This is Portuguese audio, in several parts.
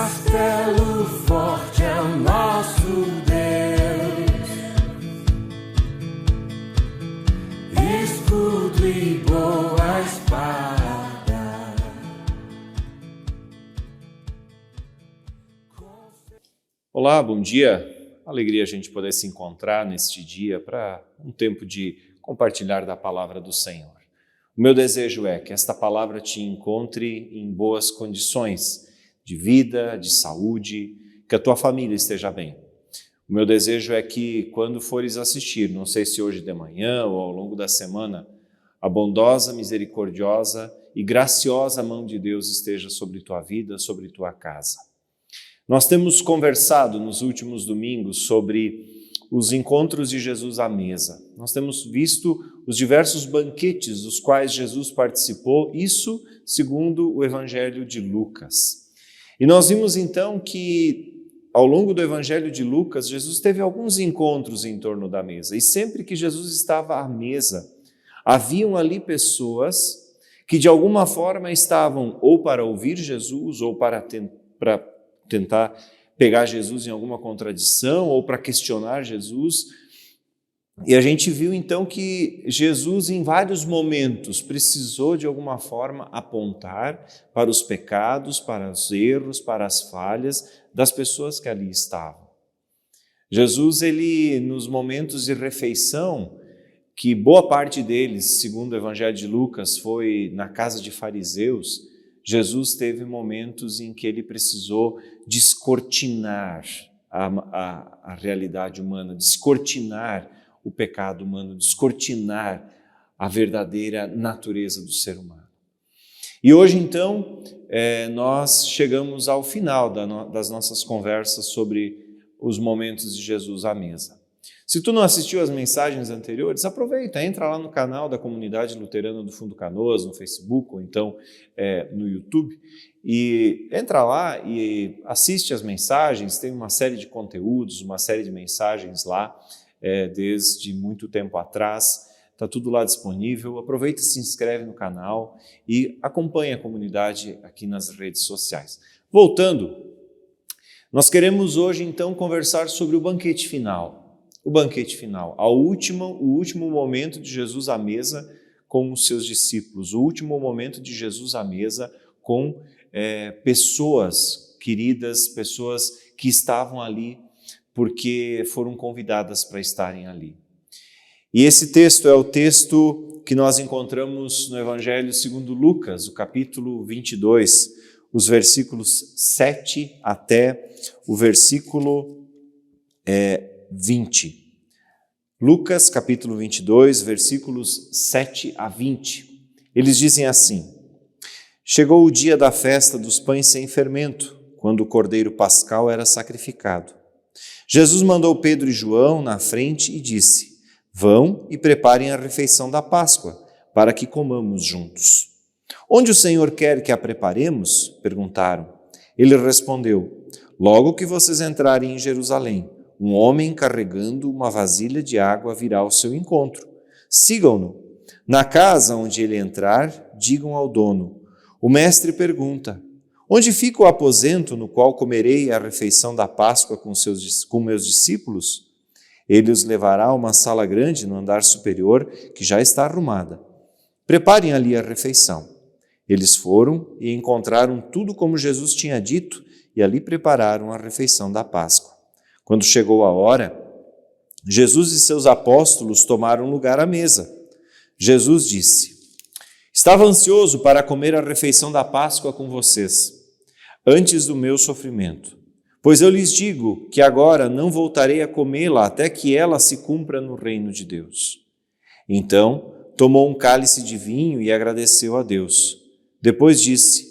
Castelo forte é o nosso Deus, escudo e boa espada. Olá, bom dia. Alegria a gente poder se encontrar neste dia para um tempo de compartilhar da palavra do Senhor. O meu desejo é que esta palavra te encontre em boas condições de vida, de saúde, que a tua família esteja bem. O meu desejo é que quando fores assistir, não sei se hoje de manhã ou ao longo da semana, a bondosa, misericordiosa e graciosa mão de Deus esteja sobre tua vida, sobre tua casa. Nós temos conversado nos últimos domingos sobre os encontros de Jesus à mesa. Nós temos visto os diversos banquetes dos quais Jesus participou, isso segundo o Evangelho de Lucas. E nós vimos então que ao longo do Evangelho de Lucas, Jesus teve alguns encontros em torno da mesa. E sempre que Jesus estava à mesa, haviam ali pessoas que de alguma forma estavam ou para ouvir Jesus ou para tentar pegar Jesus em alguma contradição ou para questionar Jesus. E a gente viu então que Jesus em vários momentos precisou de alguma forma apontar para os pecados, para os erros, para as falhas das pessoas que ali estavam. Jesus, ele nos momentos de refeição, que boa parte deles, segundo o Evangelho de Lucas, foi na casa de fariseus, Jesus teve momentos em que ele precisou descortinar a realidade humana, descortinar o pecado humano, descortinar a verdadeira natureza do ser humano. E hoje, então, nós chegamos ao final das nossas conversas sobre os momentos de Jesus à mesa. Se tu não assistiu às mensagens anteriores, aproveita, entra lá no canal da Comunidade Luterana do Fundo Canoas, no Facebook ou então no YouTube, e entra lá e assiste as mensagens, tem uma série de conteúdos, uma série de mensagens lá, desde muito tempo atrás, está tudo lá disponível. Aproveita, se inscreve no canal e acompanha a comunidade aqui nas redes sociais. Voltando, nós queremos hoje então conversar sobre o banquete final. O banquete final, o último momento de Jesus à mesa com os seus discípulos, o último momento de Jesus à mesa com pessoas queridas, pessoas que estavam ali porque foram convidadas para estarem ali. E esse texto é o texto que nós encontramos no Evangelho segundo Lucas, o capítulo 22, os versículos 7 até o versículo 20. Lucas, capítulo 22, versículos 7 a 20. Eles dizem assim: Chegou o dia da festa dos pães sem fermento, quando o cordeiro pascal era sacrificado. Jesus mandou Pedro e João na frente e disse: Vão e preparem a refeição da Páscoa, para que comamos juntos. Onde o Senhor quer que a preparemos? Perguntaram. Ele respondeu: Logo que vocês entrarem em Jerusalém, um homem carregando uma vasilha de água virá ao seu encontro. Sigam-no. Na casa onde ele entrar, digam ao dono: O mestre pergunta: Onde fica o aposento no qual comerei a refeição da Páscoa com meus discípulos? Ele os levará a uma sala grande no andar superior, que já está arrumada. Preparem ali a refeição. Eles foram e encontraram tudo como Jesus tinha dito, e ali prepararam a refeição da Páscoa. Quando chegou a hora, Jesus e seus apóstolos tomaram lugar à mesa. Jesus disse: Estava ansioso para comer a refeição da Páscoa com vocês, antes do meu sofrimento. Pois eu lhes digo que agora não voltarei a comê-la até que ela se cumpra no reino de Deus. Então, tomou um cálice de vinho e agradeceu a Deus. Depois disse: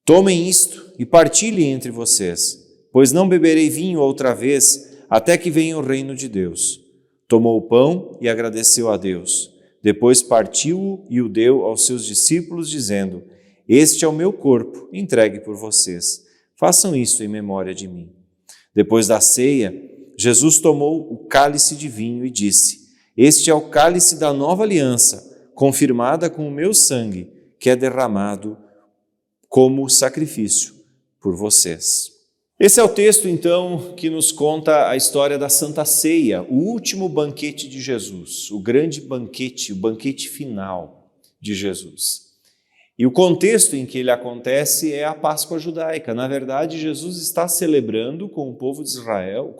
Tomem isto e partilhem entre vocês, pois não beberei vinho outra vez até que venha o reino de Deus. Tomou o pão e agradeceu a Deus. Depois partiu-o e o deu aos seus discípulos, dizendo: Este é o meu corpo, entregue por vocês. Façam isso em memória de mim. Depois da ceia, Jesus tomou o cálice de vinho e disse: Este é o cálice da nova aliança, confirmada com o meu sangue, que é derramado como sacrifício por vocês. Esse é o texto, então, que nos conta a história da Santa Ceia, o último banquete de Jesus, o grande banquete, o banquete final de Jesus. E o contexto em que ele acontece é a Páscoa judaica. Na verdade, Jesus está celebrando com o povo de Israel,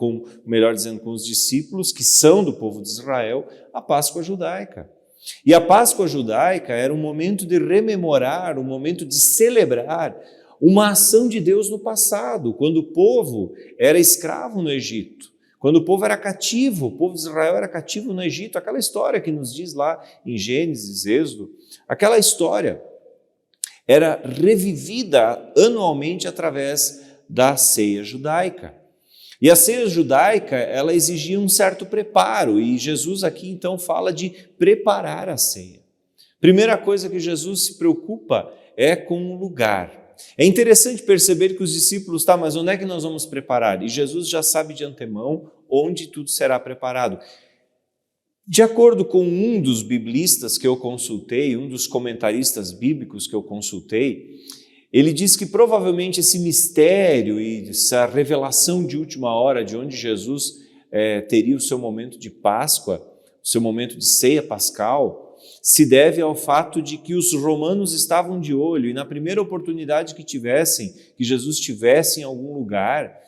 melhor dizendo, com os discípulos que são do povo de Israel, a Páscoa judaica. E a Páscoa judaica era um momento de rememorar, um momento de celebrar uma ação de Deus no passado, quando o povo era escravo no Egito, quando o povo era cativo, o povo de Israel era cativo no Egito, aquela história que nos diz lá em Gênesis, Êxodo, aquela história era revivida anualmente através da ceia judaica. E a ceia judaica, ela exigia um certo preparo, e Jesus aqui então fala de preparar a ceia. Primeira coisa que Jesus se preocupa é com o lugar. É interessante perceber que os discípulos, mas onde é que nós vamos preparar? E Jesus já sabe de antemão onde tudo será preparado. De acordo com um dos biblistas que eu consultei, um dos comentaristas bíblicos que eu consultei, ele diz que provavelmente esse mistério e essa revelação de última hora de onde Jesus teria o seu momento de Páscoa, o seu momento de ceia pascal, se deve ao fato de que os romanos estavam de olho e na primeira oportunidade que Jesus estivesse em algum lugar,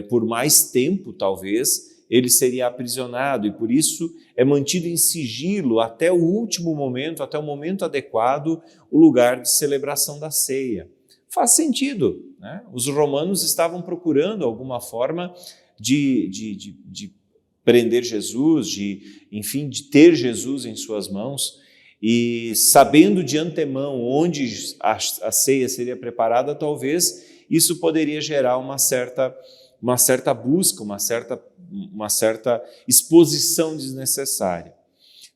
por mais tempo talvez, ele seria aprisionado e por isso é mantido em sigilo até o último momento, até o momento adequado, o lugar de celebração da ceia. Faz sentido, né? Os romanos estavam procurando alguma forma de prender Jesus, de ter Jesus em suas mãos e sabendo de antemão onde a ceia seria preparada, talvez isso poderia gerar uma certa busca, uma certa exposição desnecessária.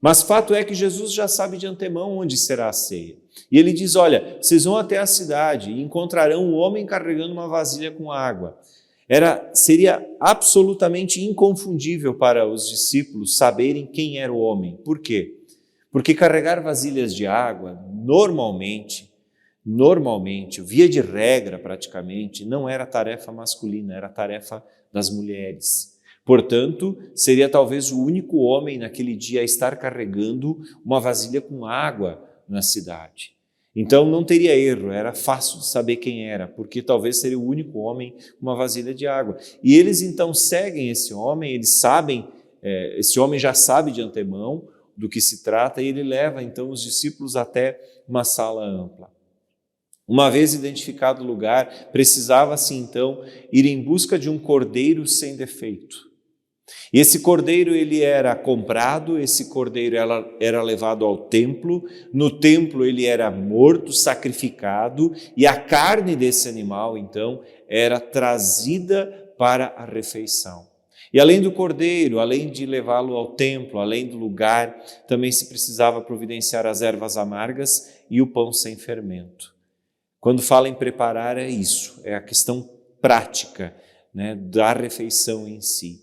Mas fato é que Jesus já sabe de antemão onde será a ceia. E ele diz, olha, vocês vão até a cidade e encontrarão um homem carregando uma vasilha com água. Seria absolutamente inconfundível para os discípulos saberem quem era o homem. Por quê? Porque carregar vasilhas de água, normalmente, via de regra praticamente, não era tarefa masculina, era tarefa das mulheres. Portanto, seria talvez o único homem naquele dia a estar carregando uma vasilha com água na cidade. Então não teria erro, era fácil de saber quem era, porque talvez seria o único homem com uma vasilha de água. E eles então seguem esse homem, eles sabem, esse homem já sabe de antemão do que se trata e ele leva então os discípulos até uma sala ampla. Uma vez identificado o lugar, precisava-se então ir em busca de um cordeiro sem defeito. E esse cordeiro ele era comprado, esse cordeiro era levado ao templo, no templo ele era morto, sacrificado, e a carne desse animal então era trazida para a refeição. E além do cordeiro, além de levá-lo ao templo, além do lugar, também se precisava providenciar as ervas amargas e o pão sem fermento. Quando fala em preparar é isso, é a questão prática, né, da refeição em si.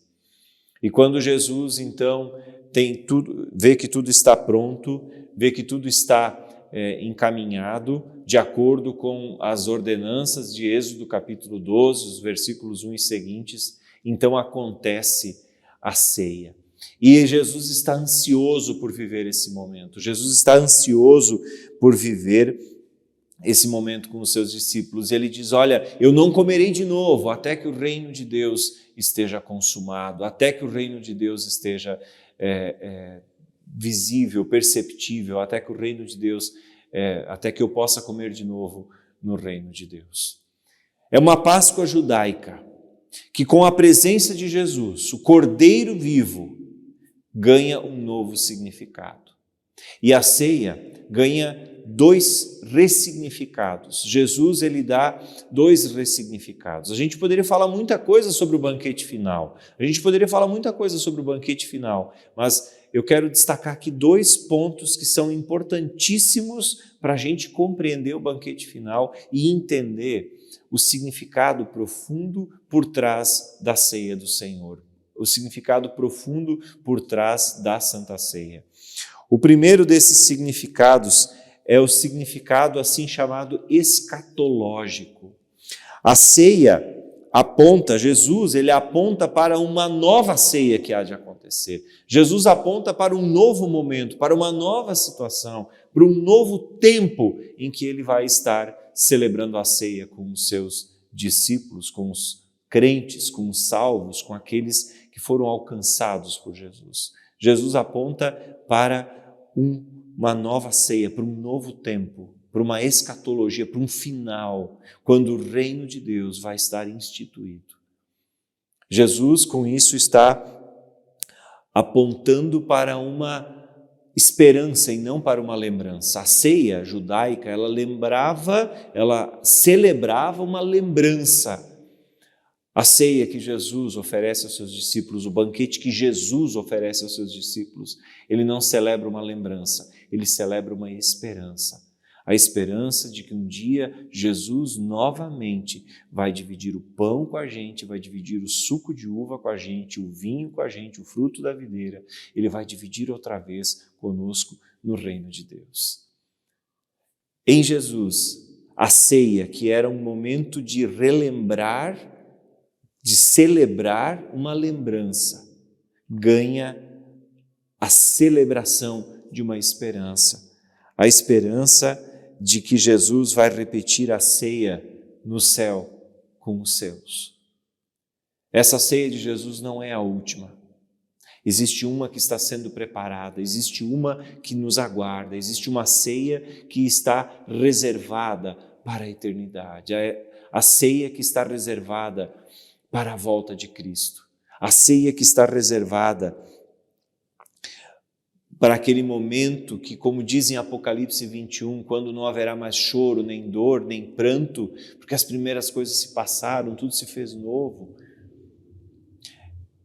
E quando Jesus, então, vê que tudo está pronto, vê que tudo está encaminhado, de acordo com as ordenanças de Êxodo capítulo 12, os versículos 1 e seguintes, então acontece a ceia. E Jesus está ansioso por viver esse momento, Jesus está ansioso por viver esse momento com os seus discípulos. Ele diz, olha, eu não comerei de novo até que o reino de Deus esteja consumado, até que o reino de Deus esteja visível, perceptível, até que o reino de Deus, até que eu possa comer de novo no reino de Deus. É uma Páscoa judaica que com a presença de Jesus, o Cordeiro vivo, ganha um novo significado. E a ceia ganha 2 ressignificados. Jesus, ele dá 2 ressignificados. A gente poderia falar muita coisa sobre o banquete final. Mas eu quero destacar aqui 2 pontos que são importantíssimos para a gente compreender o banquete final e entender o significado profundo por trás da ceia do Senhor, o significado profundo por trás da Santa Ceia. O primeiro desses significados é o significado assim chamado escatológico. A ceia aponta, Jesus, ele aponta para uma nova ceia que há de acontecer. Jesus aponta para um novo momento, para uma nova situação, para um novo tempo em que ele vai estar celebrando a ceia com os seus discípulos, com os crentes, com os salvos, com aqueles que foram alcançados por Jesus. Jesus aponta para uma nova ceia, para um novo tempo, para uma escatologia, para um final, quando o reino de Deus vai estar instituído. Jesus, com isso, está apontando para uma esperança e não para uma lembrança. A ceia judaica, ela celebrava uma lembrança. A ceia que Jesus oferece aos seus discípulos, o banquete que Jesus oferece aos seus discípulos, ele não celebra uma lembrança, ele celebra uma esperança. A esperança de que um dia Jesus novamente vai dividir o pão com a gente, vai dividir o suco de uva com a gente, o vinho com a gente, o fruto da videira. Ele vai dividir outra vez conosco no reino de Deus. Em Jesus, a ceia, que era um momento de relembrar, de celebrar uma lembrança, ganha a celebração de uma esperança. A esperança de que Jesus vai repetir a ceia no céu com os seus. Essa ceia de Jesus não é a última. Existe uma que está sendo preparada, existe uma que nos aguarda, existe uma ceia que está reservada para a eternidade. A ceia que está reservada para a volta de Cristo. A ceia que está reservada para aquele momento que, como diz em Apocalipse 21, quando não haverá mais choro, nem dor, nem pranto, porque as primeiras coisas se passaram, tudo se fez novo.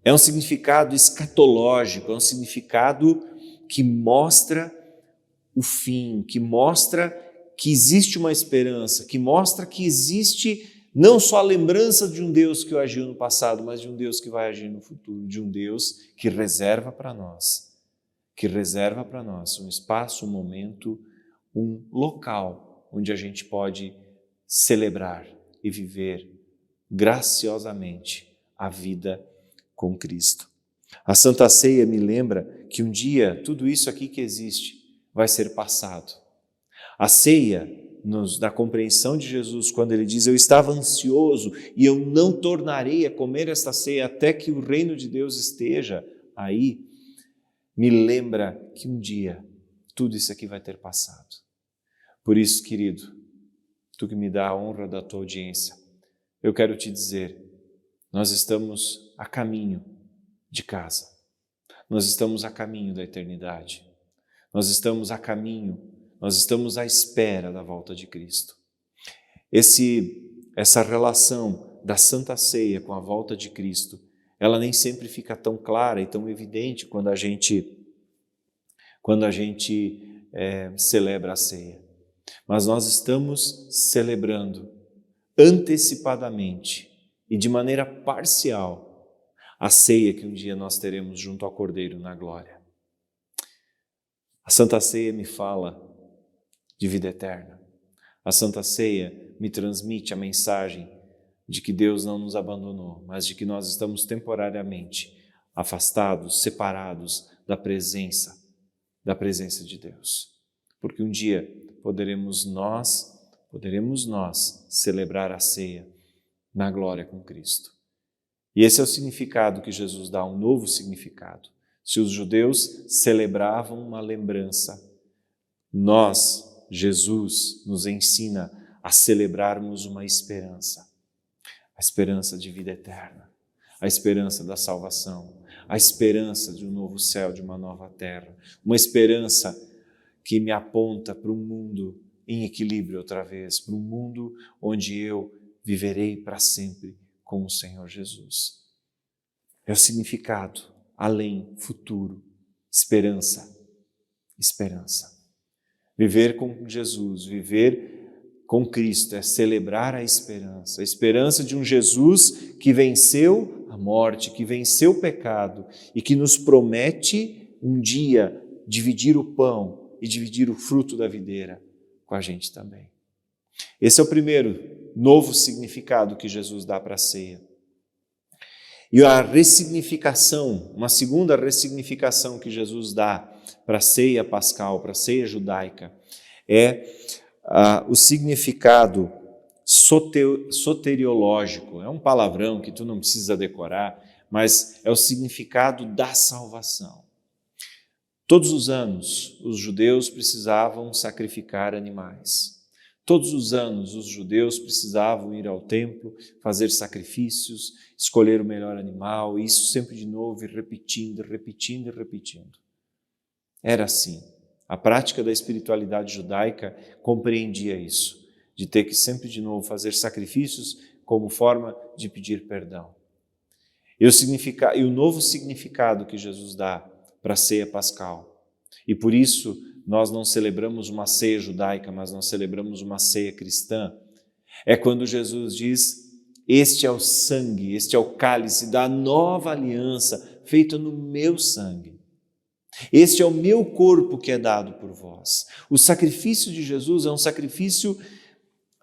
É um significado escatológico, é um significado que mostra o fim, que mostra que existe uma esperança, que mostra que existe não só a lembrança de um Deus que agiu no passado, mas de um Deus que vai agir no futuro, de um Deus que reserva para nós um espaço, um momento, um local onde a gente pode celebrar e viver graciosamente a vida com Cristo. A Santa Ceia me lembra que um dia tudo isso aqui que existe vai ser passado. A ceia, na compreensão de Jesus, quando ele diz: eu estava ansioso e eu não tornarei a comer esta ceia até que o reino de Deus esteja aí, me lembra que um dia tudo isso aqui vai ter passado. Por isso, querido, tu que me dá a honra da tua audiência, eu quero te dizer, nós estamos a caminho de casa, nós estamos a caminho da eternidade, nós estamos a caminho, nós estamos à espera da volta de Cristo. Essa relação da Santa Ceia com a volta de Cristo, ela nem sempre fica tão clara e tão evidente quando a gente celebra a ceia. Mas nós estamos celebrando antecipadamente e de maneira parcial a ceia que um dia nós teremos junto ao Cordeiro na glória. A Santa Ceia me fala de vida eterna. A Santa Ceia me transmite a mensagem de que Deus não nos abandonou, mas de que nós estamos temporariamente afastados, separados da presença de Deus. Porque um dia poderemos nós celebrar a ceia na glória com Cristo. E esse é o significado que Jesus dá, um novo significado. Se os judeus celebravam uma lembrança, Jesus nos ensina a celebrarmos uma esperança. A esperança de vida eterna, a esperança da salvação, a esperança de um novo céu, de uma nova terra, uma esperança que me aponta para um mundo em equilíbrio outra vez, para um mundo onde eu viverei para sempre com o Senhor Jesus. É o significado, além, futuro, esperança. Viver com Jesus, viver com Cristo é celebrar a esperança de um Jesus que venceu a morte, que venceu o pecado e que nos promete um dia dividir o pão e dividir o fruto da videira com a gente também. Esse é o primeiro novo significado que Jesus dá para a ceia. E a ressignificação, uma segunda ressignificação que Jesus dá para a ceia pascal, para a ceia judaica, é o significado soteriológico. É um palavrão que tu não precisa decorar, mas é o significado da salvação. Todos os anos, os judeus precisavam sacrificar animais. Todos os anos, os judeus precisavam ir ao templo, fazer sacrifícios, escolher o melhor animal, e isso sempre de novo, e repetindo, repetindo e repetindo. Era assim. A prática da espiritualidade judaica compreendia isso, de ter que sempre de novo fazer sacrifícios como forma de pedir perdão. E o novo significado que Jesus dá para a ceia pascal. E por isso nós não celebramos uma ceia judaica, mas nós celebramos uma ceia cristã. É quando Jesus diz: este é o sangue, este é o cálice da nova aliança feita no meu sangue. Este é o meu corpo que é dado por vós. O sacrifício de Jesus é um sacrifício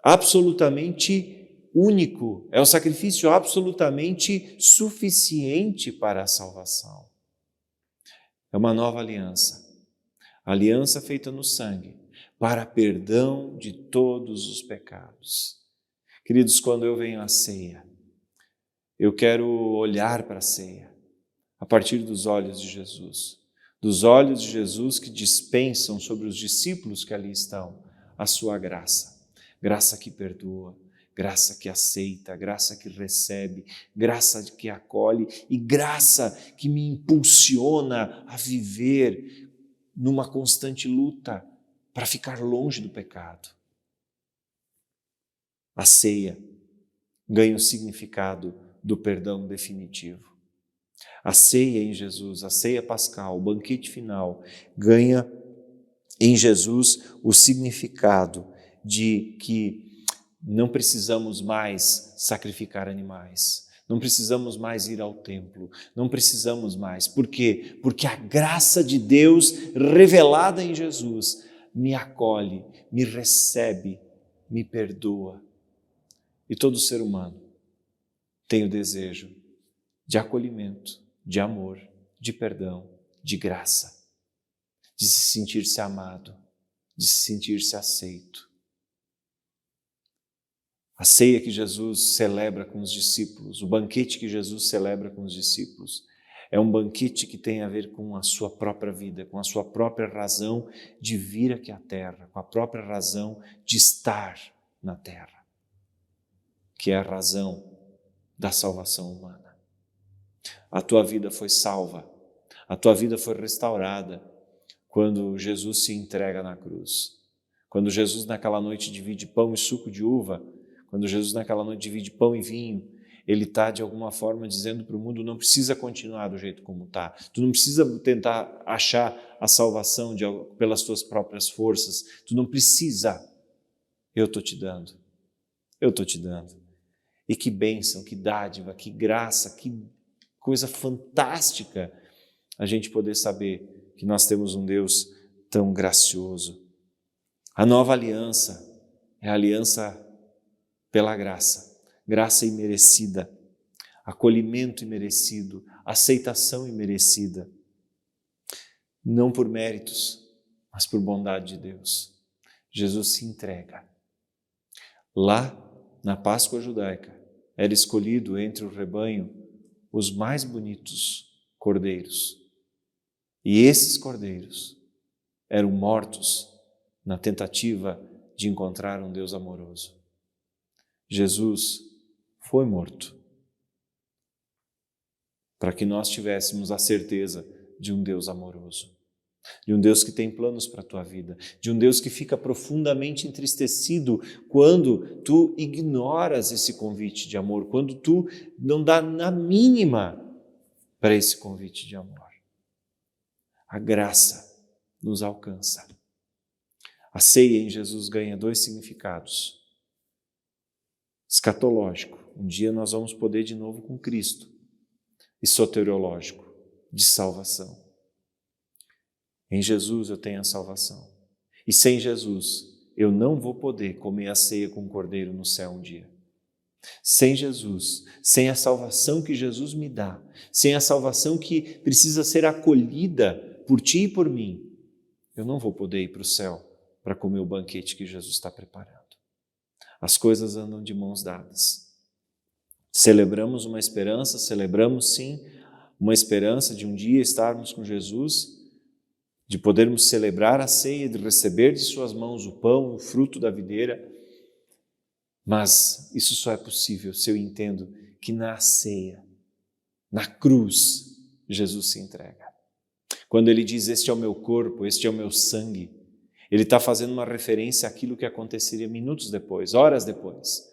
absolutamente único, é um sacrifício absolutamente suficiente para a salvação. É uma nova aliança, aliança feita no sangue, para perdão de todos os pecados. Queridos, quando eu venho à ceia, eu quero olhar para a ceia a partir dos olhos de Jesus. Dos olhos de Jesus que dispensam sobre os discípulos que ali estão a sua graça. Graça que perdoa, graça que aceita, graça que recebe, graça que acolhe e graça que me impulsiona a viver numa constante luta para ficar longe do pecado. A ceia ganha o significado do perdão definitivo. A ceia em Jesus, a ceia pascal, o banquete final, ganha em Jesus o significado de que não precisamos mais sacrificar animais, não precisamos mais ir ao templo, não precisamos mais. Por quê? Porque a graça de Deus revelada em Jesus me acolhe, me recebe, me perdoa. E todo ser humano tem o desejo de acolhimento, de amor, de perdão, de graça, de se sentir-se amado, de se sentir-se aceito. A ceia que Jesus celebra com os discípulos, o banquete que Jesus celebra com os discípulos, é um banquete que tem a ver com a sua própria vida, com a sua própria razão de vir aqui à terra, com a própria razão de estar na terra, que é a razão da salvação humana. A tua vida foi salva, a tua vida foi restaurada quando Jesus se entrega na cruz. Quando Jesus naquela noite divide pão e suco de uva, quando Jesus naquela noite divide pão e vinho, ele está de alguma forma dizendo para o mundo: não precisa continuar do jeito como está, tu não precisa tentar achar a salvação pelas tuas próprias forças, tu não precisa, eu estou te dando, eu estou te dando. E que bênção, que dádiva, que graça, que coisa fantástica a gente poder saber que nós temos um Deus tão gracioso. A nova aliança é a aliança pela graça, graça imerecida, acolhimento imerecido, aceitação imerecida, não por méritos, mas por bondade de Deus. Jesus se entrega. Lá, na Páscoa judaica, era escolhido entre o rebanho os mais bonitos cordeiros. E esses cordeiros eram mortos na tentativa de encontrar um Deus amoroso. Jesus foi morto para que nós tivéssemos a certeza de um Deus amoroso, de um Deus que tem planos para a tua vida, de um Deus que fica profundamente entristecido quando tu ignoras esse convite de amor, quando tu não dá na mínima para esse convite de amor. A graça nos alcança. A ceia em Jesus ganha dois significados. Escatológico, um dia nós vamos poder de novo com Cristo. E soteriológico, de salvação. Em Jesus eu tenho a salvação. E sem Jesus eu não vou poder comer a ceia com o Cordeiro no céu um dia. Sem Jesus, sem a salvação que Jesus me dá, sem a salvação que precisa ser acolhida por ti e por mim, eu não vou poder ir para o céu para comer o banquete que Jesus está preparando. As coisas andam de mãos dadas. Celebramos uma esperança, celebramos sim uma esperança de um dia estarmos com Jesus, de podermos celebrar a ceia, de receber de suas mãos o pão, o fruto da videira, mas isso só é possível se eu entendo que na ceia, na cruz, Jesus se entrega. Quando ele diz, este é o meu corpo, este é o meu sangue, ele está fazendo uma referência àquilo que aconteceria minutos depois, horas depois,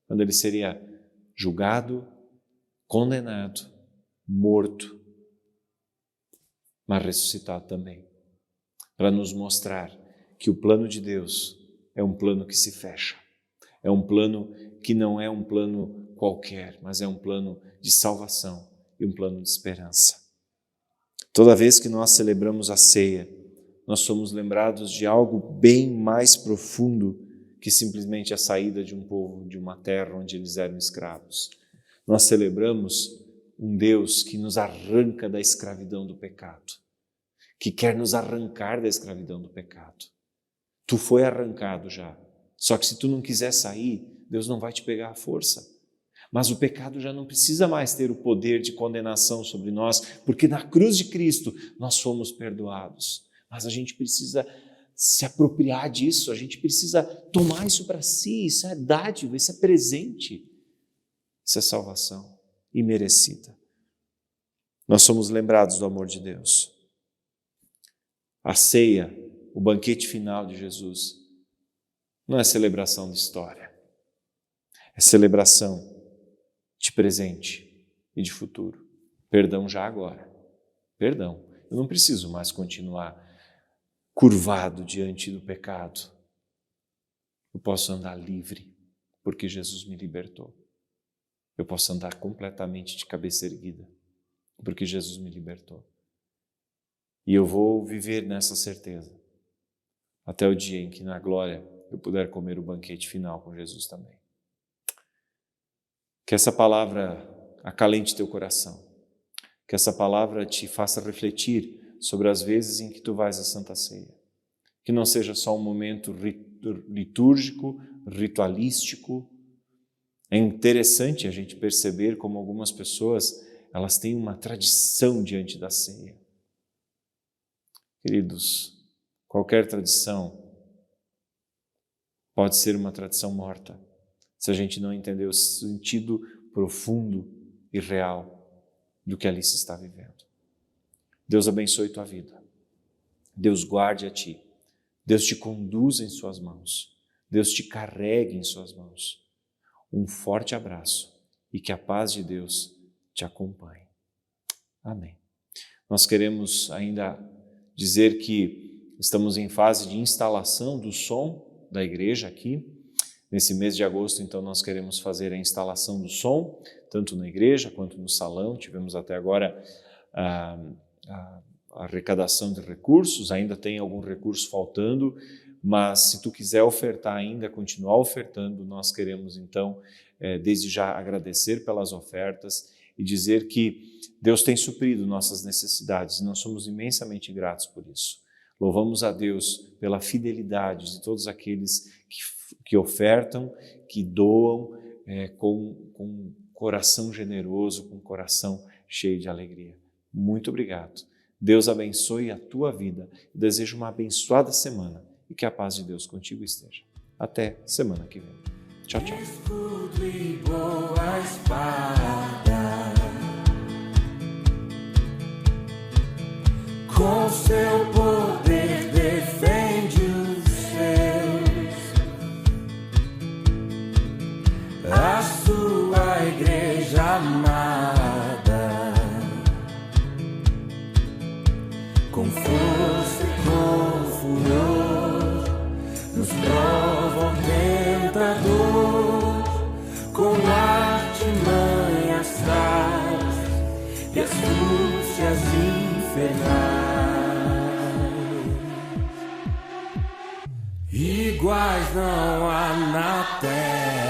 quando ele seria julgado, condenado, morto, mas ressuscitado também, para nos mostrar que o plano de Deus é um plano que se fecha, é um plano que não é um plano qualquer, mas é um plano de salvação e um plano de esperança. Toda vez que nós celebramos a ceia, nós somos lembrados de algo bem mais profundo que simplesmente a saída de um povo, de uma terra onde eles eram escravos. Nós celebramos um Deus que nos arranca da escravidão do pecado, que quer nos arrancar da escravidão do pecado. Tu foi arrancado já, só que se tu não quiser sair, Deus não vai te pegar à força. Mas o pecado já não precisa mais ter o poder de condenação sobre nós, porque na cruz de Cristo nós fomos perdoados. Mas a gente precisa se apropriar disso, a gente precisa tomar isso para si, isso é dádiva, isso é presente, isso é salvação imerecida. Nós somos lembrados do amor de Deus. A ceia, o banquete final de Jesus, não é celebração de história, é celebração de presente e de futuro. Perdão já agora. Perdão. Eu não preciso mais continuar curvado diante do pecado. Eu posso andar livre, porque Jesus me libertou. Eu posso andar completamente de cabeça erguida, porque Jesus me libertou. E eu vou viver nessa certeza, até o dia em que na glória eu puder comer o banquete final com Jesus também. Que essa palavra acalente teu coração, que essa palavra te faça refletir sobre as vezes em que tu vais à Santa Ceia. Que não seja só um momento litúrgico, ritualístico. É interessante a gente perceber como algumas pessoas, elas têm uma tradição diante da ceia. Queridos, qualquer tradição pode ser uma tradição morta, se a gente não entender o sentido profundo e real do que ali se está vivendo. Deus abençoe tua vida. Deus guarde a ti. Deus te conduza em suas mãos. Deus te carregue em suas mãos. Um forte abraço e que a paz de Deus te acompanhe. Amém. Nós queremos ainda dizer que estamos em fase de instalação do som da igreja aqui. Nesse mês de agosto, então, nós queremos fazer a instalação do som, tanto na igreja quanto no salão. Tivemos até agora a arrecadação de recursos, ainda tem algum recurso faltando, mas se tu quiser ofertar ainda, continuar ofertando, nós queremos então, desde já agradecer pelas ofertas e dizer que Deus tem suprido nossas necessidades e nós somos imensamente gratos por isso. Louvamos a Deus pela fidelidade de todos aqueles que ofertam, que doam com coração generoso, com coração cheio de alegria. Muito obrigado. Deus abençoe a tua vida. Eu desejo uma abençoada semana e que a paz de Deus contigo esteja. Até semana que vem. Tchau, tchau. Escudo e boa espada, com seu poder defende os seus, a sua igreja amada, com força e com furor, nos prova o tentador, com artimanhas traz e astúcias infernais. Igual mais não há na terra.